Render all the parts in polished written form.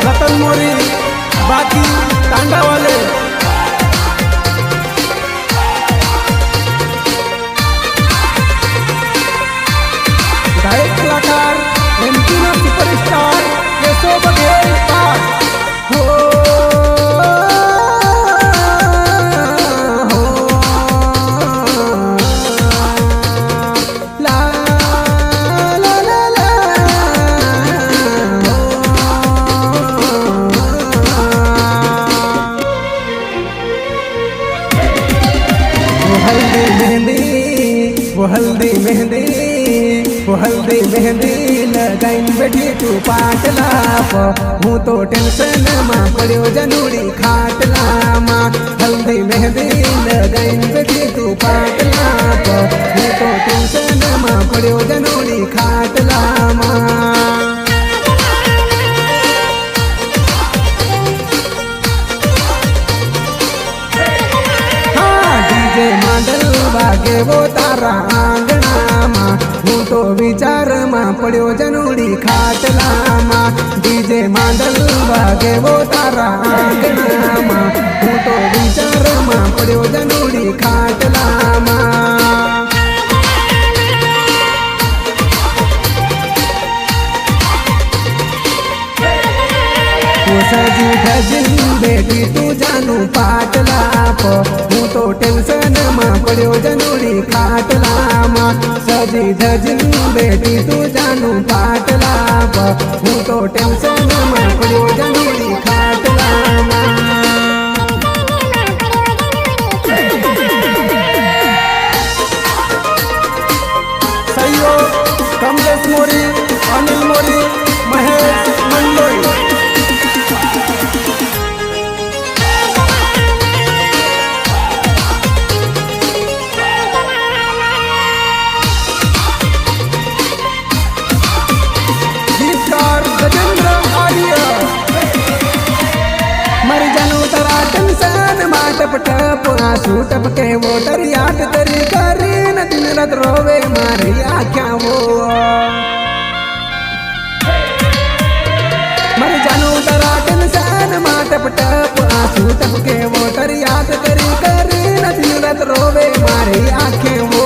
रतन मोरी बाकी तांडा वाले गायक कलाकार एमपी ना सुपरस्टार केशव बघेल हो हल्दी मेहंदी वो हल्दी मेहंदी लगाइन बैठी तू पाटला हूँ तो टेंशन में पड़ो जनूड़ी खाटला माँ हल्दी मेहंदी लगाइन बैठी तू पाटला हूँ तो टेंशन में पड़ो जनूड़ी खाटला माँ मांडल वागे वो तारा आंगणा माँ हूँ तो विचार माँ पड़ो जनूड़ी खाटला माँ डीजे मांडल वागे वो तारा आंगणा माँ हूँ तो विचार माँ पड़ो जनूड़ी खाटला माँ सजी धजिन बेटी तू जानू पाटला हूँ तो टेंशन में पड़ो जनूड़ी खाटला माँ सजी धजिन बेटी तू जानू पाटला हूँ तो टेंशन में पड़ो जनूड़ी खाटला माँ सहयोग कमलेश मोरी अनिल मोरी महेश मंडोई टप आंसू टपके वो दरियाट तरी करी न दिन रात रोवे मारी आख्या वो मर जानो तरा टेंशन मा टप टप आंसू टपके वो दरियाट तरी करी न दिन रात रोवे मारी आखे वो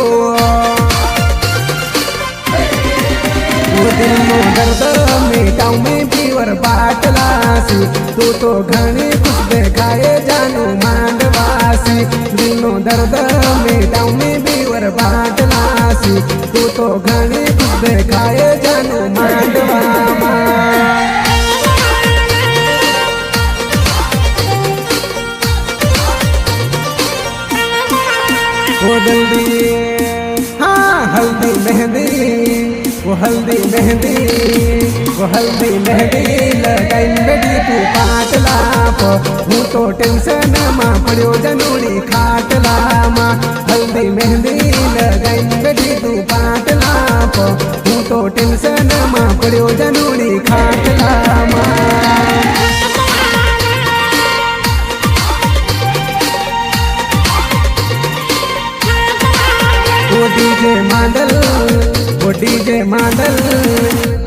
दिल नो दर्द मिटाऊ में पीवर बाटला सी तू तो घनी कुछ देखाए जानू मांडवासी दिल नो दर्द मिटाऊ में पीवर बाटला सी तू तो घनी कुछ देखाए जानू मांडवा वो जल्दी हाँ हल्दी मेहंदी वो हल्दी मेहंदी वो हल्दी मेहंदी लगाइन बैठी तू पाटला हूँ तो टेंशन माँ पड़ो जनूड़ी खाटला माँ हल्दी मेहंदी लगाइन बैठी तू पाटला हूँ तो टेंशन माँ पड़ो जनूड़ी खाटला माँ वो डीजे मांडल वो डीजे मांडल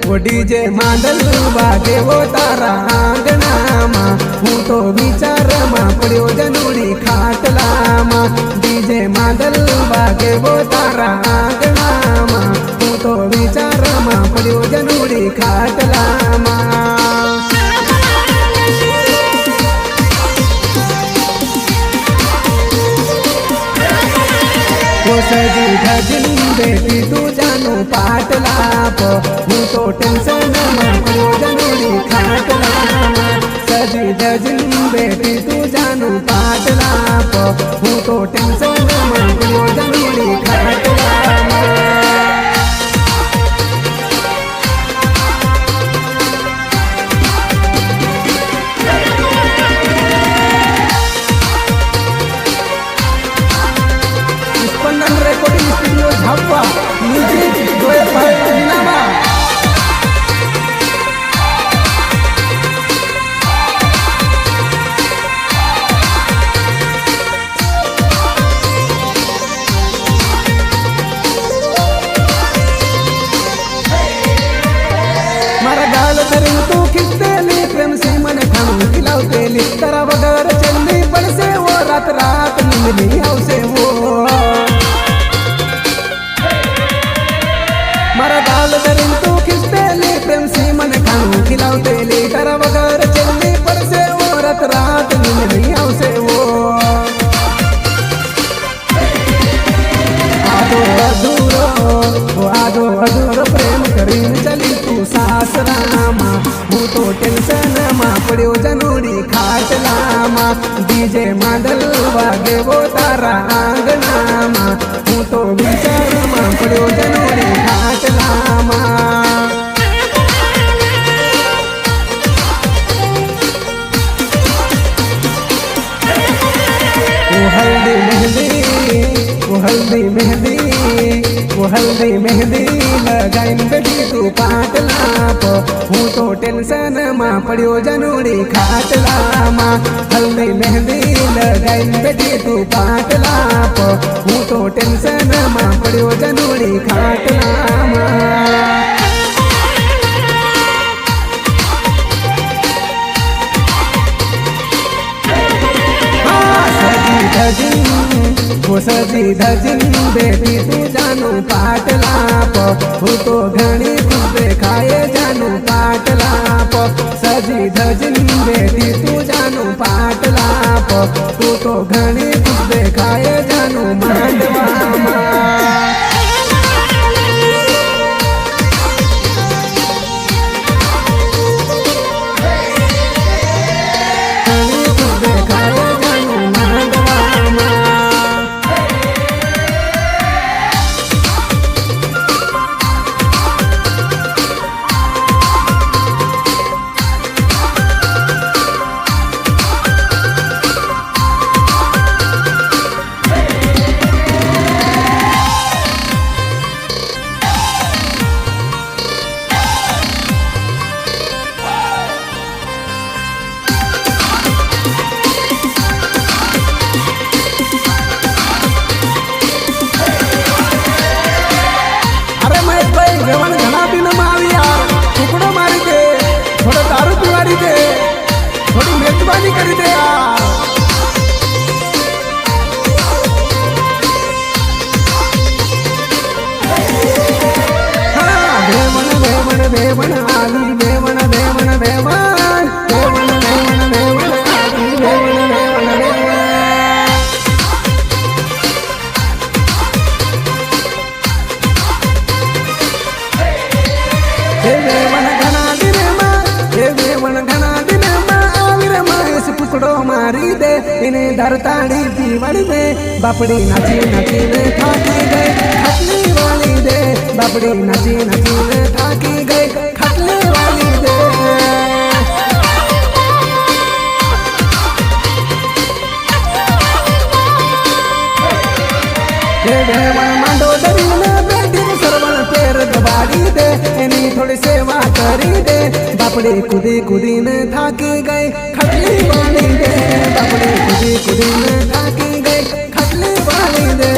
वो डीजे मांडल वागे वो तारा आंगणा माँ हूँ तो विचार माँ पड़ो जनूड़ी खाटला माँ डीजे मांडल वागे वो तारा आंगणा माँ हूँ तो विचार माँ पड़ो जनूड़ी खाटला माँ वो सजी धजिन बेटी तू जानू पाटला हूँ तो टेंशन में पड़ो जनूड़ी खाटला सजी धजिन बेटी तू जानू पाटला हूँ तो टेंशन में पड़ो जनूड़ी खाटला रिकॉर्डिंग स्टूडियो झापा म्यूजिक गोयल भाई जिनाबा मारा गाल धरून तू खिचते प्रेम से મીંગલી આવશે વો મારા દાલ દરીન તું ખિસ્તેલી પ્રેમ સી મને ખાણું ખીલાવતેલી તારા વગર ચલની પડશે વો રાત રાત મીંગલી આવશે વો आदो अधूरो प्रेम करीन चली तू सासरामा हूँ तो टेंशन में पड़ो जनोड़ी खाटला डीजे मादल वागे वो तारा आंगना हूँ तो विचार में पड़ो जनोड़ी खाटला हल्दी मेहंदी वो हल्दी मेहंदी वो हल्दी मेहंदी लगाइन बेटी तू पाटला हूँ तो टेंशन में पड़ो जनोड़ी खाटला हल्दी मेहंदी लगाइन बेटी तू पाटला हूँ तो टेंशन में पड़ो जनोड़ी खाटला वो सजी धजिन बेटी तू जानू पाटला हूँ तो घनी तू देखाए जानू पाटला सजी धजिन बेटी तू जानू पाटला तू तो घनी तू देखाए जानू मांडवा थोड़ी मेजबानी करी दे वेमन वेमन वेमन आली वेमन वेमन वेमन वेमन वेमन वेमन आली वेमन वेमन वेमन घना दिन वेमन घना दिन टुकड़ो मारी दे इन्हें धरताड़ी पीवड़ दे बापड़ी नाची नाची ने थाकी गई खटली वाली दे बापड़ी नाची नाची ने थाकी गई खटली वाली दे मांडो दरी में बैठी सरवन पैर दबाड़ी दे इन्हीं थोड़ी सेवा करी दे बापड़ी कुदी कुदी ने थाकी गई खटली वाली दे बापड़ी कुदी कुदी ने थाकी गई खटली वाली दे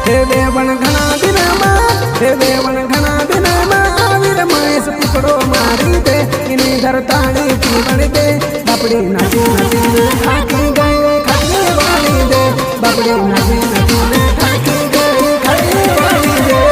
हे वेवन घना दिन हे वेवन घना दिन आविर माइस टुकड़ो मारी दे इन्हीं धरताड़ी पीवड़ दे बापड़ी नाची नाची ने थाकी गई खटली वाली दे बापड़ी नाची नाची ने थाकी गई खटली वाली दे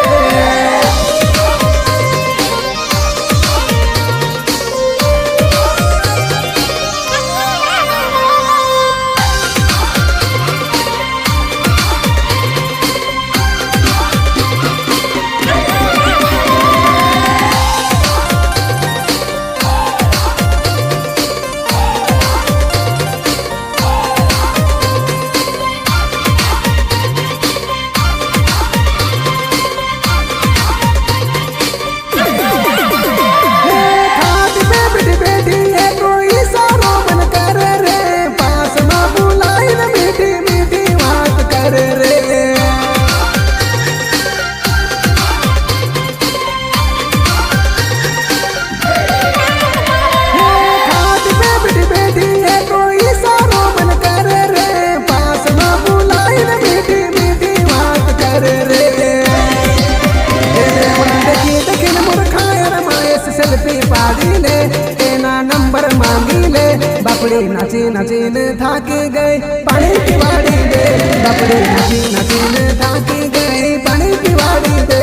पाड़ी ले तेना नंबर मांगी ले बापड़ी नाची नाचीन थाकी गई पानी की वाड़ी दे बापड़ी नाची नाचीन थाकी गई पानी की वाड़ी दे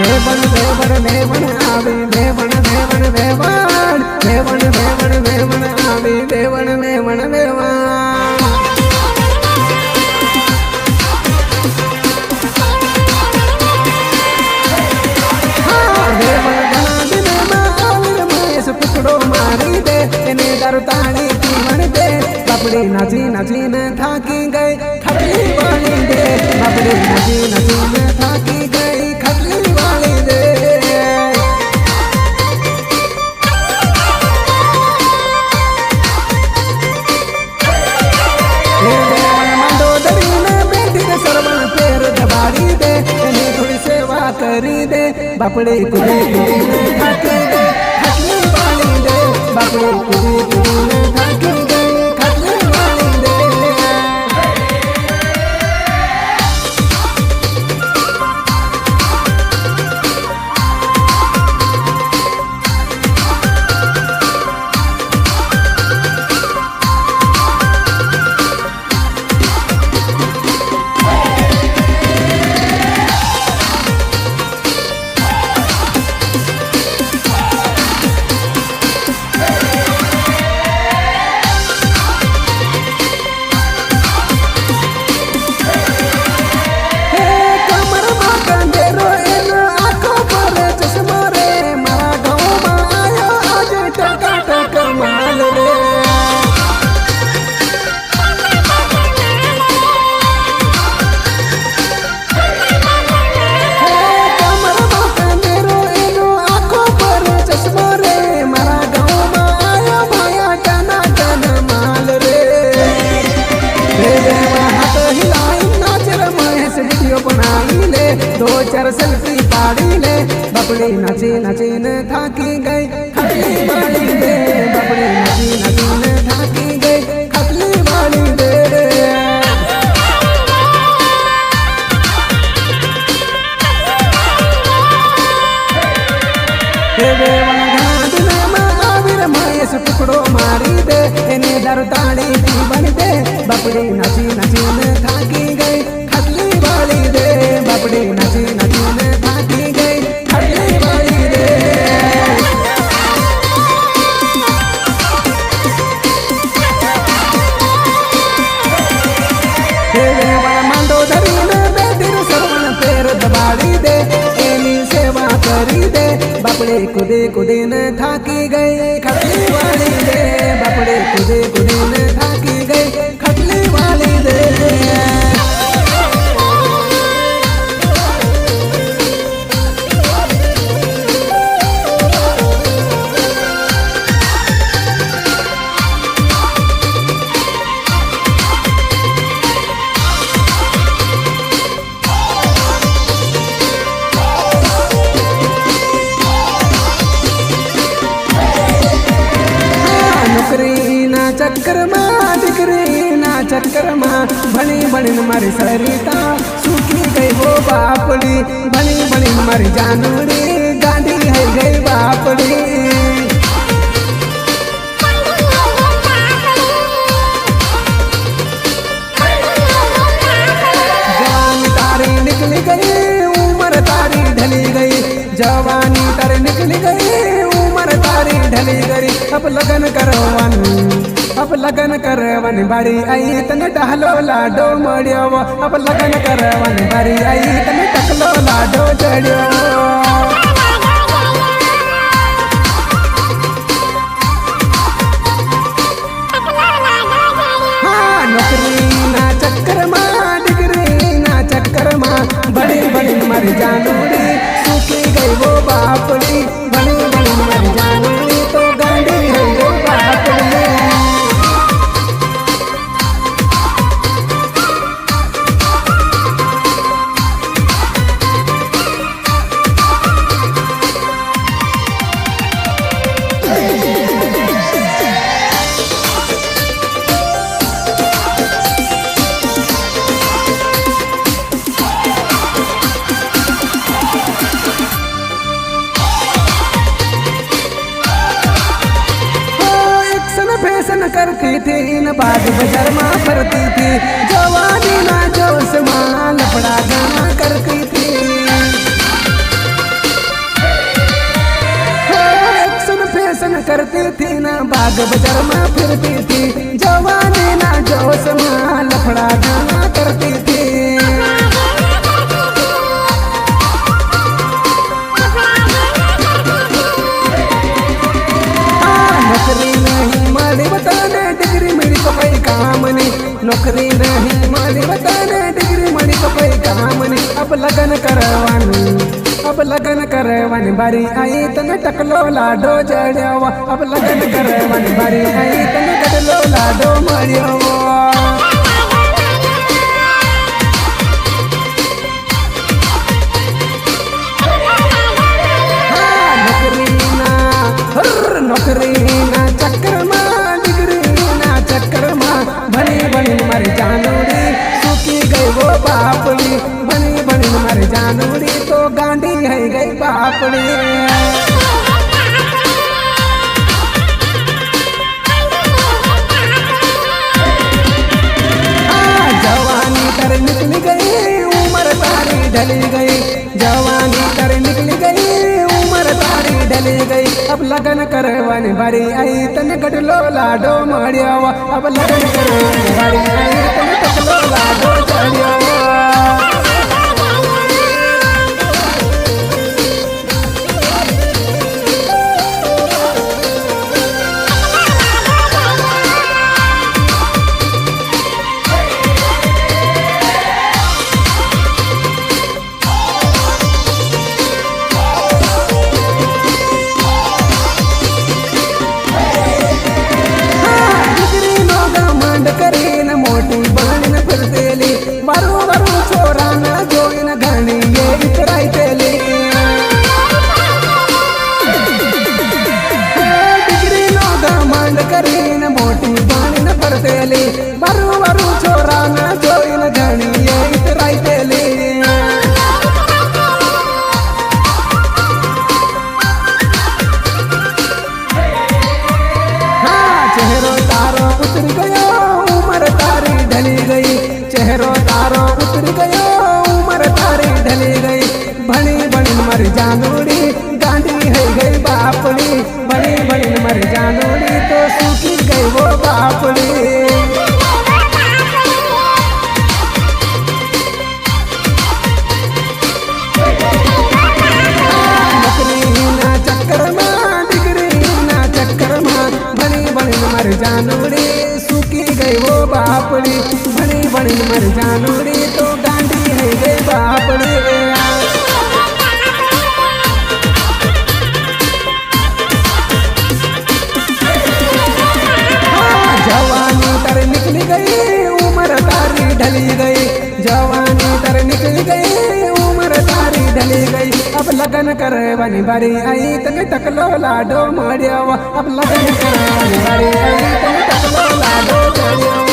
वेवन वेवन वेवन आवे woven woven woven woven woven woven आवे वेवन वेवन वेवन मारी दे तेने दरतानी पीवन दे बापड़ी नाची नाचीन थाकी गई खटली वाली दे बापड़ी नाची नाचीन थाकी गई खटली वाली दे मंडोदरी में बैठी दे सरवन पैर दबाड़ी दे तेने थोड़ी सेवा करी दे बापड़ी कुड़ी कुड़ी थाकी दे खटली वाली दे बापड़ी कुड़ी कुड़ी थाकी गई खटली वाली दे दो चार सेल्फी पाड़ी ले बापड़ी नाची नाचीन थाकी गई खटली वाली दे बापड़ी नाची नाचीन थाकी गई खटली वाली दे टुकड़ो मारी दे तेने दरतानी पीवन दे बापड़ी नाची नाचीन थाकी गई खटली वाली दे बापड़ी नाची नाचीन थाकी गई खटली वाली दे मंडोदरी में बैठी सरवन पैर दबाड़ी दे एनी सेवा करी दे बापड़ी कुदी कुदी न थाकी गई खटली वाली दे बापड़ी कुदी कुदी न थाकी गई खटली वाली दे चक्कर मां डिग्री ना चक्कर मां बनी बनी मारी सरिता सूखी गई वो बापड़ी बनी बनी मारी जानूरी गांधी है गई बापड़ी जवानी तारी निकली गई उम्र तारी ढली गई जवानी तारी निकली गई उम्र तारी ढली गई अब लगन करवन बारी आई तन टहलो लाडो मड़ियो अब लगन करवन बारी आई तन टकलो लाडो जड़ियो हाँ नौकरी ना चक्कर मां डिग्री ना चक्कर मां बड़ी बड़ी मर जानूरी सूखी गई वो बापड़ी बड़ी बड़ी मर जानूरी तो गांडी है वो बापड़ी करती थी न बाग बाजार में फिरती थी जवानी ना जोश में लफड़ा गाना करती थी एक्शन फैशन करती थी ना बाग बाजार में फिरती थी जवानी ना जोश में लफड़ा गाना करती थी नौकरी नहीं माली बताने डिग्री मेरी कपाई काम नहीं नौकरी नहीं माली बताने डिग्री मेरी कपाई काम नहीं अब लगन करवानी बारी आई तने टकलो लाडो जड़ियावा अब लगन करवानी बारी आई तने टकलो लाडो मड़ियावा नौकरी ना चक्कर में डिग्री ना चक्कर में बनी बनी मर जानूरी सूखी गई वो पापड़ी बनी बनी मर जानूरी तो गांडी है गई पापड़ी जवानी कर निकल गई उम्र तारी ढली गई जवानी कर निकल गई उम्र तारी ढली गई अब लगन करवानी बारी आई तने गडलो लाडो मड़ियावा अब लगन करवानी बारी आई तने गडलो लाडो चढ़ियावा करीन मोटी बहन फिरतेली बरू बरू छोरा न जोइन घणी ये इतरायतेली डिग्री नो घमंड करीन मोटी बहन फिरतेली बरू बरू छोरा न जोइन घणी ये इतरायतेली चेहरो तारो उतर गयो उम्र तारी ढली गई चेहरो तारो उतर गयो उम्र तारी ढली गई भणी बनी मर जानूरी गांधी है गई बापड़ी भणी बनी मर जानूरी तो सूखी गई वो बापड़ी मर जानूरी सूखी गई वो बापड़ी बनी बनी मर जानूरी तो गांधी है गई बापड़ी जवानी तर निकल गई उम्र तारी ढली गई जवानी तर निकल गई उम्र तारी ढली गई अब लगन करवानी बारी आई तने टकलो लाडो मड़ियावा अब लगन करवानी बारी आई तने टकलो लाडो चढ़ियावा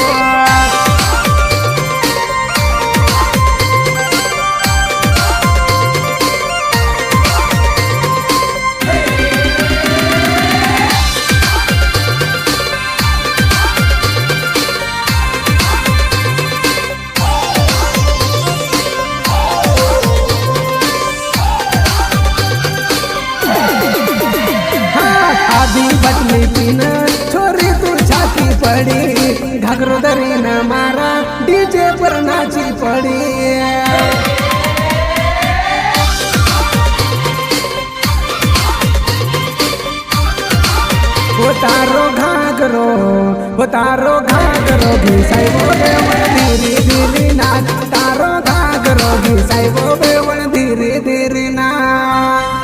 बटनी पीना छोरी तू झाकी पड़ी घाघरो दरी न मारा डीजे पर नाची पड़ी वो तारो घाघरो घिसाई वो बेवण धीरे धीरे नाच तारो घाघरो घिसाई वो बेवण धीरे धीरे नाच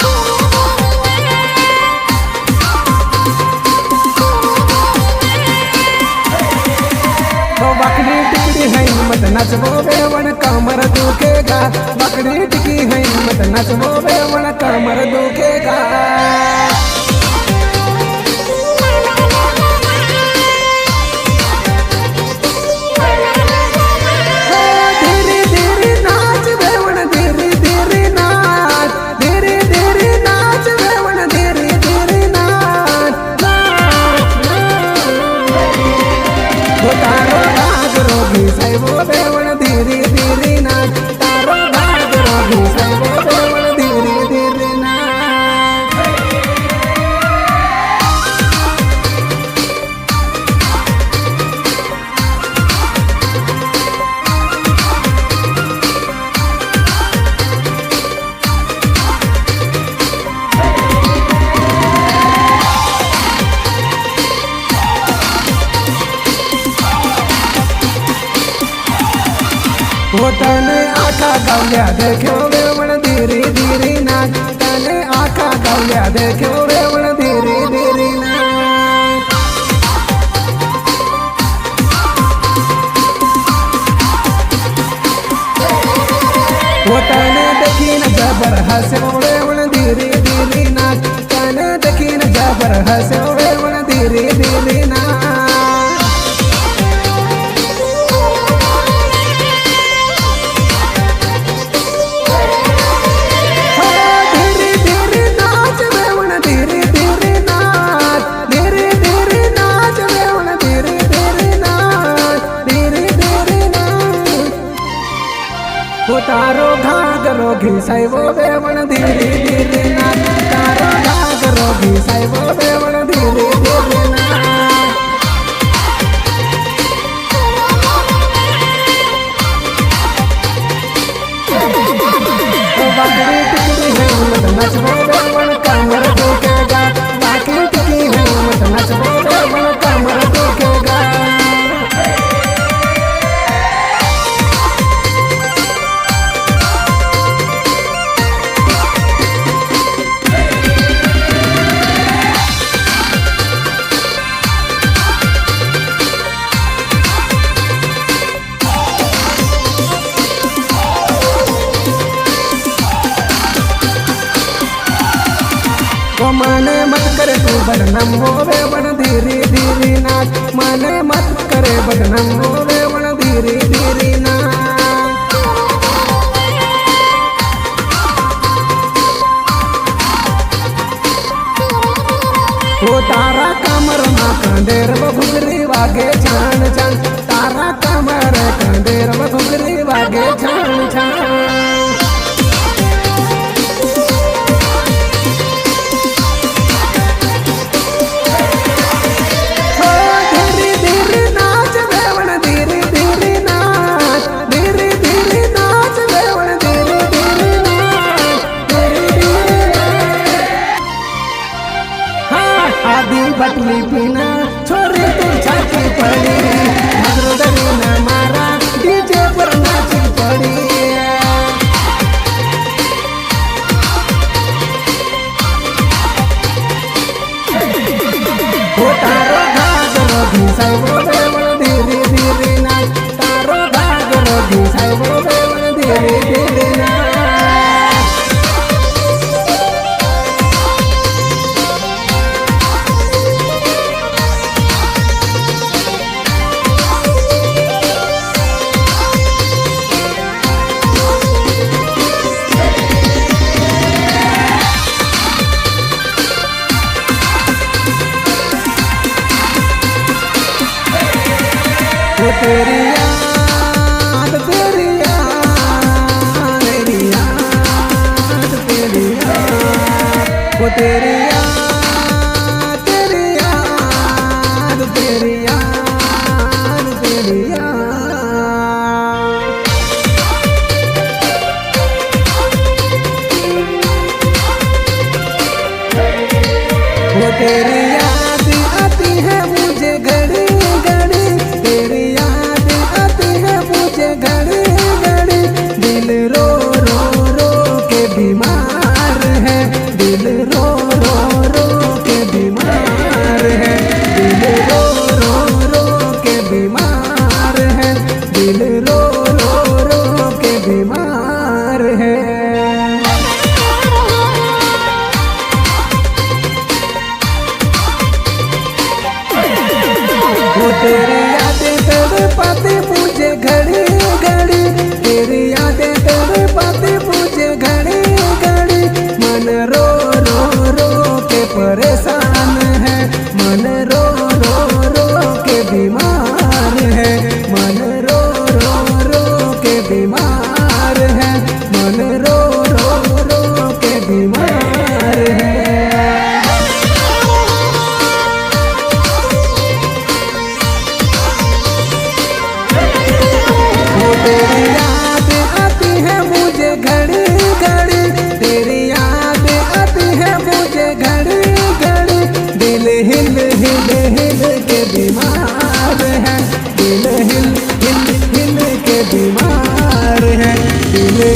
बकरी टिकड़ी है मत नचबो बेवण कमर दुखेगा बकरी टिकी है मत नचबो बेवण कमर दुखेगा तने आखा गावल्या देख्यो वेवण धीरे धीरे नाच तने आखा गावल्या देख्यो वेवण धीरे धीरे नाच तने देखीन जबर हंस्यो वेवण धीरे धीरे नाच तने देखीन जबर हंस्यो वेवण धीरे धीरे नाच तारो घागरो घिसाइवो वेवण धीरे धीरे नाच तारो घागरो घिसाइवो वेवण धीरे धीरे नाच बाकरी टिकरी है मत नचवो वेवण कमर दुखेगा बाकरी टिकरी है मत नचवो वेवण कमर दुखेगा मने मत करे तू बदनाम होवे वन धीरे धीरे नाच मने मत करे बदनाम होवे वन धीरे धीरे नाच तारा कमर मा कंडेर घुगरी वागे छान छान तारा कमर कंडेर घुगरी वागे छान छान बटली पीना छोरी तू छाती पड़ी भद्रो दरीना मारा डीजे पर नाची पड़ी तारो घागरो घिसाइवो वेवण धीरे धीरे नाच तारो घागरो घिसाइवो वेवण धीरे धीरे नाच तेरी याद तेरी याद तेरी याद तेरी याद वो तेरी याद तेरी याद तेरी याद तेरी याद वो तेरी याद आती है मुझे घड़ी घड़ी तेरी याद आती है मुझे घड़ी घड़ी दिल रो रो रो के बीमार है दिल रो रो रो के बीमार है दिल रो रो रो के बीमार है दिल रो रो रो के बीमार है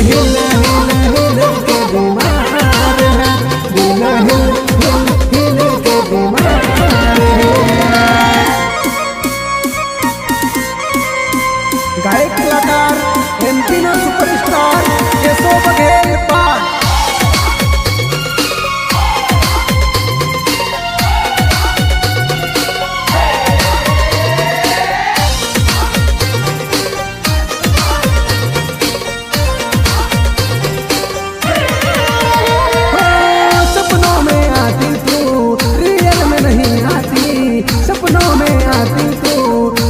हिल हिल हिल के बीमार है, दिल हिल हिल हिल के बीमार है। गायक कलाकार एमपी ना सुपरस्टार केशव बघेल पाठ। सपनों में आती तू रियल में नहीं आती, सपनों में आती तू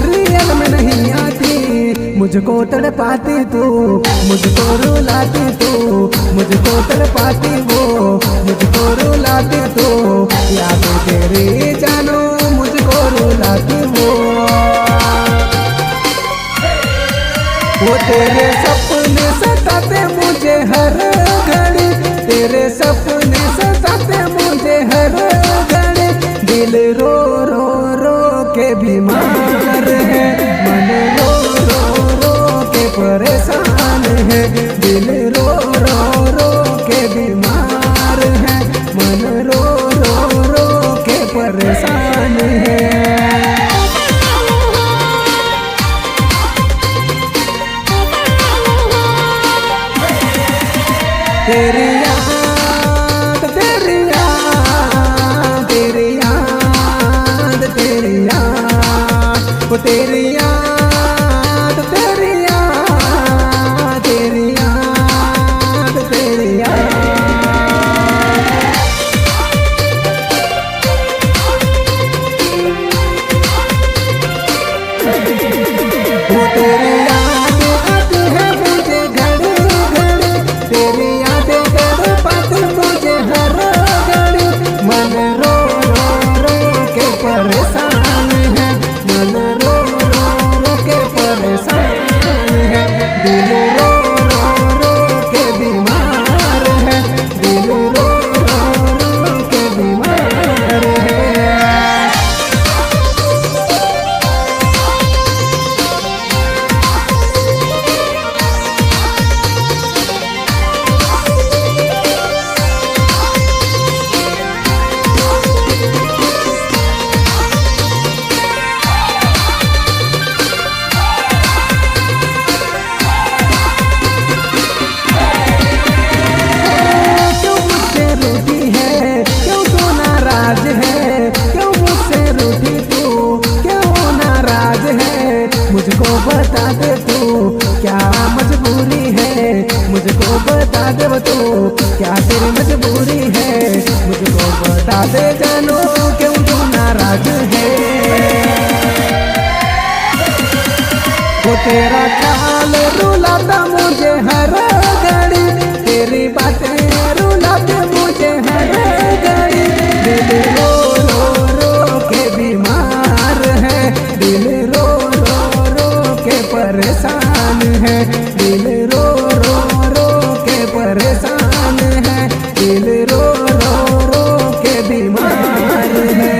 रियल में नहीं आती। मुझको तड़पाती तू, मुझको रुलाती तू, मुझको तड़पाती वो, मुझको रुलाती तू। यादें तेरी जानो मुझको रुलाती वो तेरे सपने सताते मुझे हर घड़ी, तेरे सपने सताते मुझे हर घड़ी। दिल रो रो रो के बीमार है, मन रो रो रो के परेशान है। दिल रो रो रो के बीमार है, मन रो रो रो के परेशान है। तेरी याद तेरी याद तेरी याद तेरी याद वो तेरी याद तेरी याद तेरी याद तेरी याद वो तेरी याद आती है मुझे घड़ी घड़ी, तेरी मुझे हर घड़ी। मन रो रो रो के परेशान है, मन रो रो रो के परेशान है। दिल रो रो रो के बीमार है, दिल रो रो रो के बीमार है। मुझको बता दे तू क्या मजबूरी है, मुझको बता दे तू क्या तेरी मजबूरी है। मुझको बता दे जानो क्यों तू नाराज है। वो तेरा ख्याल रुलाता मुझे हर घड़ी, तेरी बातें रुलाते मुझे हर घड़ी। दिल रो रो रो के बीमार है, दिल रो के परेशान है, दिल रो रो रो के परेशान है, दिल रो रो रो के बीमार है।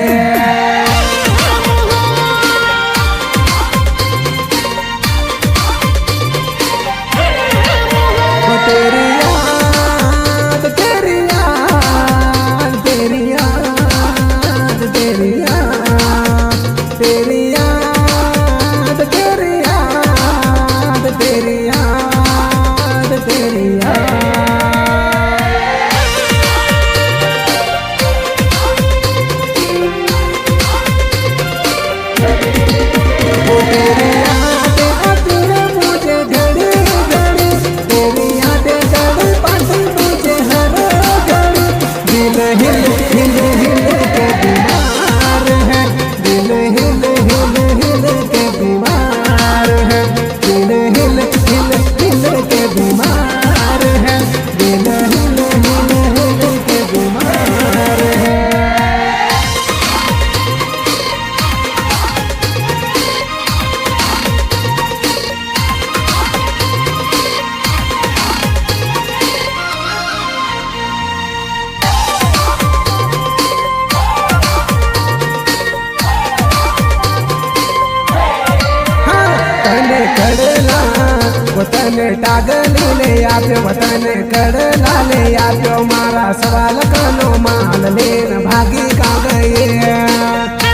टागली ले आप्यो वतन कड़ला ले आप्यो मारा सवाल कनो माल लेन भागी का गए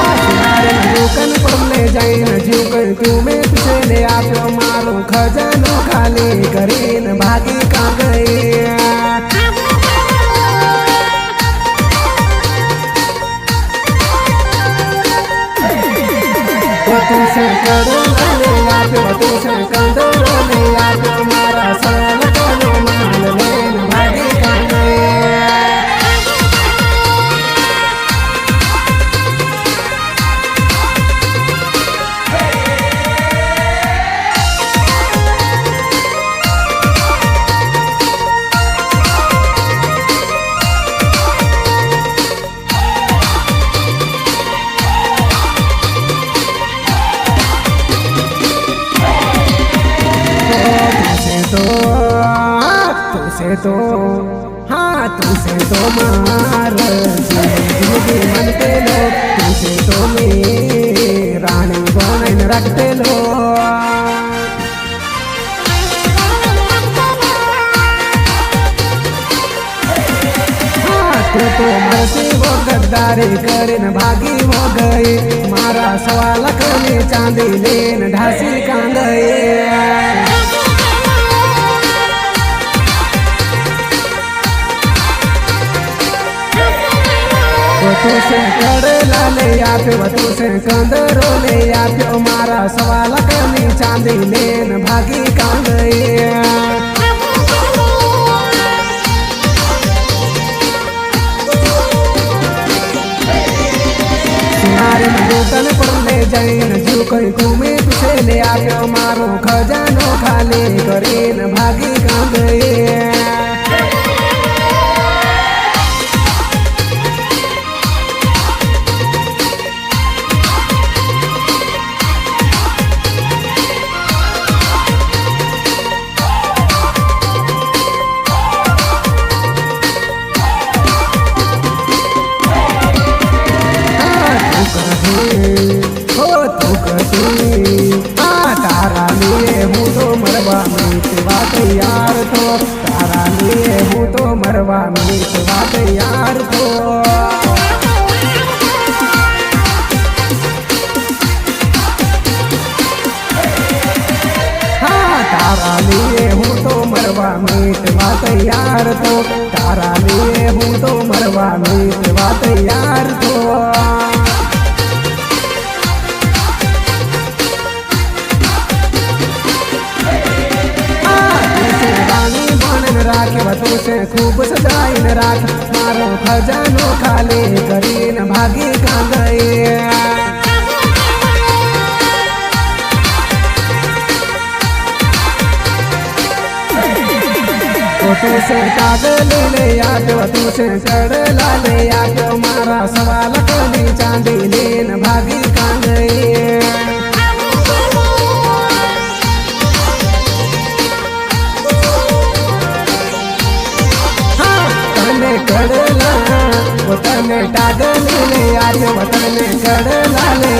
झूकन पड़ले जाइन झूकन तू में तुझे ले आप्यो मारो खजानो खाली करीन भागी का गए तुझसे कड़ला ले आप्यो तुझसे कंदरो ले आप्यो मारा साल कनो माल लेन भागी का गए तो हाँ तुझसे तो मार जिंदगी मनते लो तुझसे तो मैं रानी बन रखते लो हाँ तो मरसी वो गद्दारी करेन भागी हो गई मारा सवाल करने चांदी लेन ढासी का गए तुझसे कड़ला ले आप्यो तुझसे कंदरो ले आप्यो मारा सवाल करनी चांदी लेन भागी का गए सुनारे झूकन पड़ले जाइन झूकन घूमे तुझे ले आप्यो मारो खजानो खाली करीन भागी का गए तारा लिए हूँ तो मरवा में सेवा तैयार तो तारा लिए हूँ तो मरवा में सेवा तैयार तो हाँ तारा लिए हूँ तो मरवा में सेवा तैयार तो तारा लिए हूँ तो मरवा में सेवा तैयार तो राखे तुझसे खूब सजाइन राख मारो खजानो खाली करीन भागी का गए तुझसे कागली ले आप्यो तुझसे कड़ला ले आप्यो मारा सवाल करनी चांदी लेन भागी का गए कड़ला वतन टागली ले आप्यो वतन कड़ला ले